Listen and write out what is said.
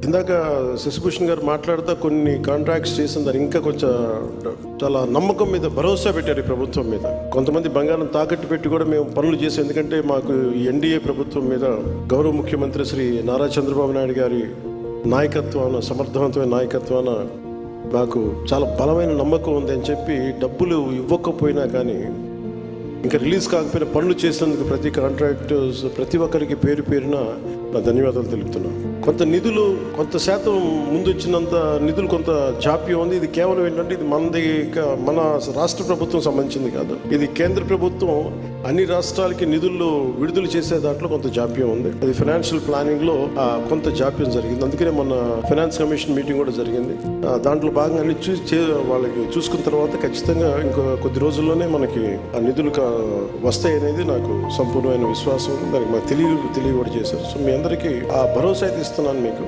ఇందాక శశిభూషణ్ గారు మాట్లాడుతూ కొన్ని కాంట్రాక్ట్స్ చేసిన దాన్ని ఇంకా కొంచెం చాలా నమ్మకం మీద భరోసా పెట్టారు ఈ ప్రభుత్వం మీద. కొంతమంది బంగారం తాకట్టు పెట్టి కూడా మేము పనులు చేసాం. ఎందుకంటే మాకు ఈ ఎన్డీఏ ప్రభుత్వం మీద గౌరవ ముఖ్యమంత్రి శ్రీ నారా చంద్రబాబు నాయుడు గారి నాయకత్వాన, సమర్థవంతమైన నాయకత్వాన నాకు చాలా బలమైన నమ్మకం ఉంది అని చెప్పి డబ్బులు ఇవ్వకపోయినా కానీ, ఇంకా రిలీజ్ కాకపోయినా పనులు చేసినందుకు ప్రతి కాంట్రాక్టర్స్, ప్రతి ఒక్కరికి పేరు పేరున నా ధన్యవాదాలు తెలుపుతున్నాను. కొంత నిధులు, కొంత శాతం ముందు వచ్చినంత నిధులు కొంత జాప్యం ఉంది. ఇది కేవలం ఏంటంటే ఇది మన రాష్ట్ర ప్రభుత్వం సంబంధించింది కాదు. ఇది కేంద్ర ప్రభుత్వం అన్ని రాష్ట్రాలకి నిధులు విడుదల చేసే దాంట్లో కొంత జాప్యం ఉంది. అది ఫైనాన్షియల్ ప్లానింగ్ లో కొంత జాప్యం జరిగింది. అందుకనే మన ఫైనాన్స్ కమిషన్ మీటింగ్ కూడా జరిగింది. దాంట్లో భాగంగా అన్ని వాళ్ళకి చూసుకున్న తర్వాత ఖచ్చితంగా ఇంకో కొద్ది రోజుల్లోనే మనకి ఆ నిధులు వస్తాయి అనేది నాకు సంపూర్ణమైన విశ్వాసం ఉంది. దానికి మాకు తెలియ కూడా చేశారు. సో మీ అందరికీ ఆ భరోసా అయితే ఇస్తున్నాను మీకు.